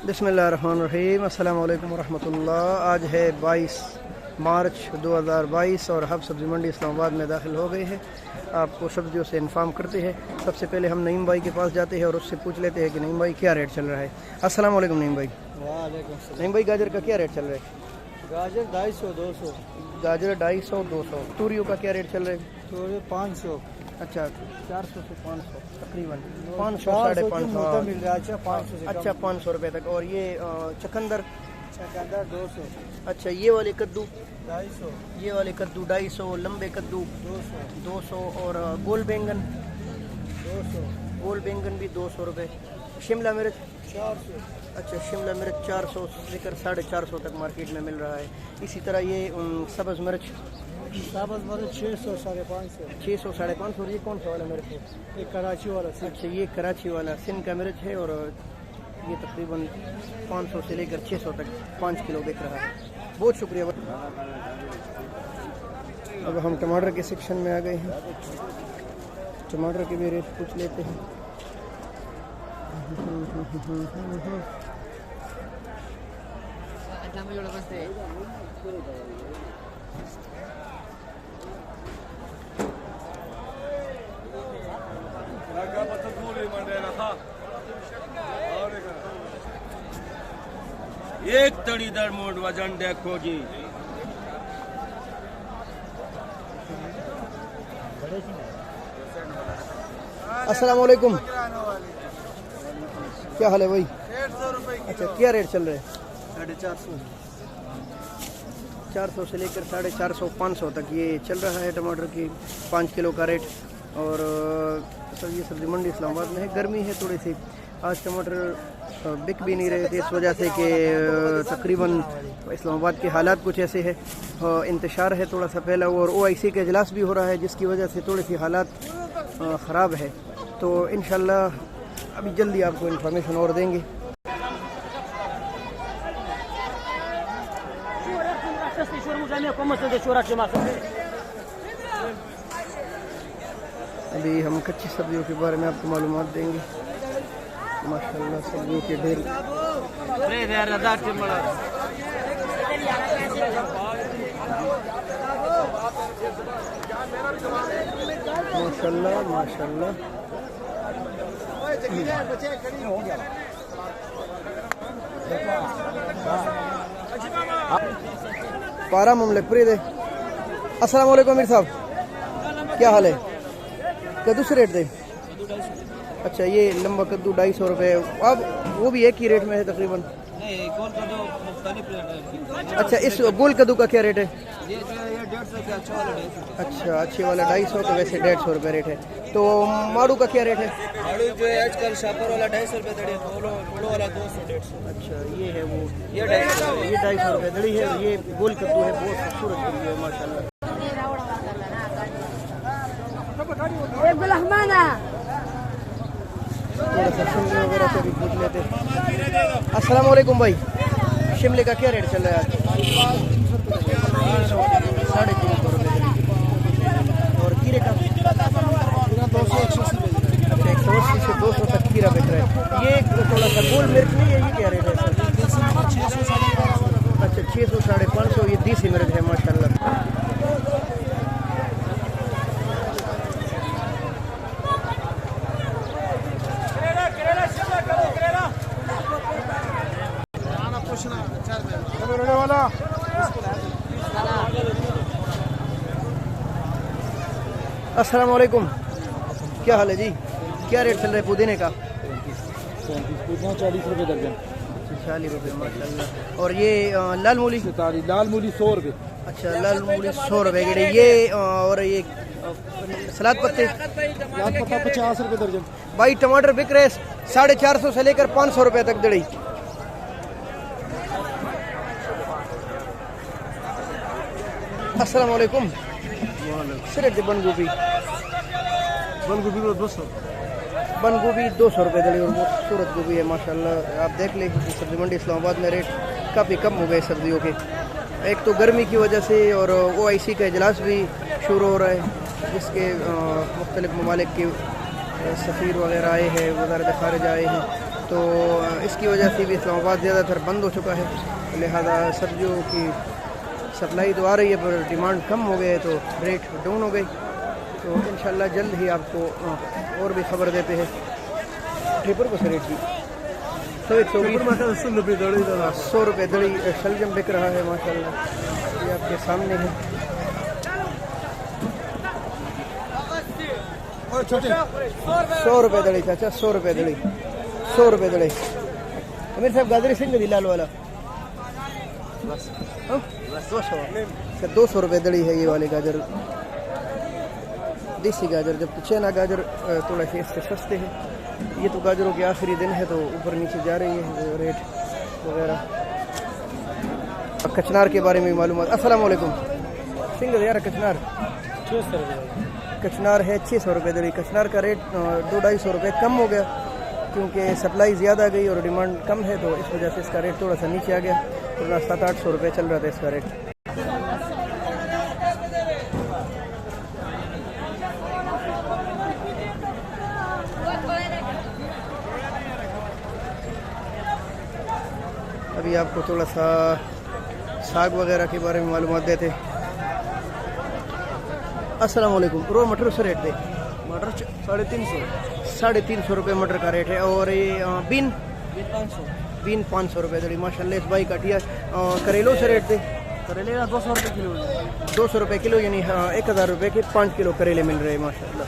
बिस्मिल्लाहिर्रहमानिर्रहीम। अस्सलाम वालेकुम रहमतुल्लाह। आज है 22 मार्च 2022 और हम सब्ज़ी मंडी इस्लामाबाद में दाखिल हो गए हैं। आपको सब्जियों से इन्फॉर्म करते हैं। सबसे पहले हम नईम भाई के पास जाते हैं और उससे पूछ लेते हैं कि नईम भाई क्या रेट चल रहा है। अस्सलाम वालेकुम नईम भाई। वालेकुम सलाम। नईम भाई, गाजर का क्या रेट चल रहा है? गाजर 250 200। गाजर 250 200। तूरियों का क्या रेट चल रहा है? तो 500। अच्छा, 400 से 500 तकरीबन 500 500 550 मिल रहा है। अच्छा 500 से अच्छा 500 रुपये तक। और ये चकंदर? चकंदर 200। अच्छा, ये वाले कद्दू? 250। ये वाले कद्दू 250। लंबे कद्दू 200। और गोल बैंगन? 200। गोल बैंगन भी 200 रुपये। शिमला मिर्च? 400। अच्छा, शिमला मिर्च 400 से लेकर 450 तक मार्केट में मिल रहा है। इसी तरह ये सब्ज़ मिर्च? साबुत मिर्च 600 550। 600 550। और ये कौन सा वाला मिर्च है? एक कराची वाला। अच्छा, ये कराची वाला सिंध का मिर्च है और ये तकरीबन 500 से लेकर 600 तक 5 किलो बिक रहा है। बहुत शुक्रिया। अब हम टमाटर के सेक्शन में आ गए हैं। टमाटर के भी रेट पूछ लेते हैं। एक तड़ी दर मोड वजन देखो जी। अस्सलाम वालेकुम। क्या हाल है भाई? 150 रुपए। अच्छा, क्या रेट चल रहा है? 450। 400 से लेकर 450 500 तक ये चल रहा है टमाटर की 5 किलो का रेट। और सर ये सब्ज़ी मंडी इस्लामाबाद में है। गर्मी है थोड़ी सी। आज टमाटर बिक भी नहीं रहे थे इस वजह से कि तकरीबन इस्लामाबाद के हालात कुछ ऐसे है, इंतशार है थोड़ा सा फैला हुआ, और OIC का इजलास भी हो रहा है जिसकी वजह से थोड़ी सी हालात ख़राब है। तो इंशाल्लाह अभी जल्दी आपको इन्फॉर्मेशन और देंगे। अभी हम कच्ची सब्जियों के बारे में आपको मालूमात देंगे। माशाल्लाह सब्जियों के ढेर। माशाल्लाह माशाल्लाह। पारा ममलेकपुरी दे। अस्सलाम वालेकुम अमीर साहब, क्या हाल है? कद्दू से रेट दे। अच्छा, ये लंबा कद्दू 250 रुपये। अब वो भी एक ही रेट में है तकरीबन? नहीं, गोल कद्दू मुख्तलिफ रेट है। अच्छा, इस गोल कद्दू का क्या रेट है? ये जो है 150 का अच्छा वाला 150। अच्छा, अच्छे वाला 250 का, वैसे 150 रुपये रेट है। तो माड़ू का क्या रेट है? आलू जो है आजकल शापर वाला 250 रुपये दड़ी, फूलो वाला 200 150। अच्छा, ये है वो, ये 250। ये 250 रुपये दड़ी है। ये गोल कद्दू है, बहुत खूबसूरत कद्दू है माशाल्लाह। थोड़ा सा शिमले वगैरह से भी पूछ लेते। अस्सलाम वालेकुम भाई, शिमले का क्या रेट चल रहा है आज? 350 रुपये। और खीरे का? 180 से 200 तक खीरा बिक रहा है। ये थोड़ा सा गोल मिर्च नहीं है, ये क्या रेट है सर? 600 अच्छा, 600 550। ये देसी मिर्च है माशाल्लाह। अस्सलाम वालेकुम, क्या हाल है जी? क्या रेट चल रहा है पुदीने का? 40 रुपये दर्जन। 40 रुपये माशाल्लाह। और ये लाल मूली? लाल मूली 100 रुपये। अच्छा, लाल मूली 100 रुपये की। ये और ये सलाद पत्ते? सलाद पत्ता 50 रुपये दर्जन। भाई टमाटर बिक रहे 450 से लेकर 500 रुपये तक दड़ी। अस्सलाम वालेकुम। सिर्फ बंद गोभी? बंद गोभी 200। बंद गोभी 200 रुपये दड़ी। और बहुत खूबसूरत गोभी है माशाल्लाह। आप देख लें सब्ज़ी मंडी इस्लामाबाद में रेट काफ़ी कम हो गए सब्जियों के। एक तो गर्मी की वजह से और OIC का इजलास भी शुरू हो रहा है जिसके मुख्तलिफ़ ममालिक के सफ़ीर वगैरह आए हैं, वज़ारत ख़ारिजा आए हैं, तो इसकी वजह से भी इस्लामाबाद ज़्यादातर बंद हो चुका है, लिहाजा सब्जियों की सप्लाई तो आ रही है पर डिमांड कम हो गई है तो रेट डाउन हो गई। तो इंशाल्लाह जल्द ही आपको और भी खबर देते हैं। ट्रिपर को रेट की तो 100 रुपये दड़ी शलजम बिक रहा है माशाल्लाह, ये आपके सामने है। 100 रुपये दड़ी चाचा, 100 रुपये दड़ी, 100 रुपये दड़ी। अमीर साहब गाजर सिंह दी लाल वाला बस 200 रुपये दड़ी है ये वाले गाजर, देसी गाजर। जबकि चैना गाजर थोड़ा से इससे सस्ते हैं। ये तो गाजरों के आखिरी दिन है तो ऊपर नीचे जा रही है रेट वगैरह। कचनार के बारे में मालूम। अस्सलाम वालेकुम सिंह यार, कचनार 600 रुपये। कचनार है 600 रुपये दड़ी। कचनार का रेट 200-250 रुपये कम हो गया क्योंकि सप्लाई ज़्यादा गई और डिमांड कम है, तो इस वजह से इसका रेट थोड़ा सा नीचे आ गया। थोड़ा 700-800 रुपये चल रहा था इसका रेट। अभी आपको थोड़ा सा साग वगैरह के बारे में मालूमात देते। अस्सलाम वालेकुम। रो मटर से रेट दे। मटर 350। 350 रुपये मटर का रेट है। और ये बीन 500। बीन 500 रुपये दड़ी माशाल्लाह। इस भाई काटिया करेलों से रेट दे। करेले 200 रुपये किलो। 200 रुपये किलो यानी 1000 रुपये के 5 किलो करेले मिल रहे हैं माशाल्लाह।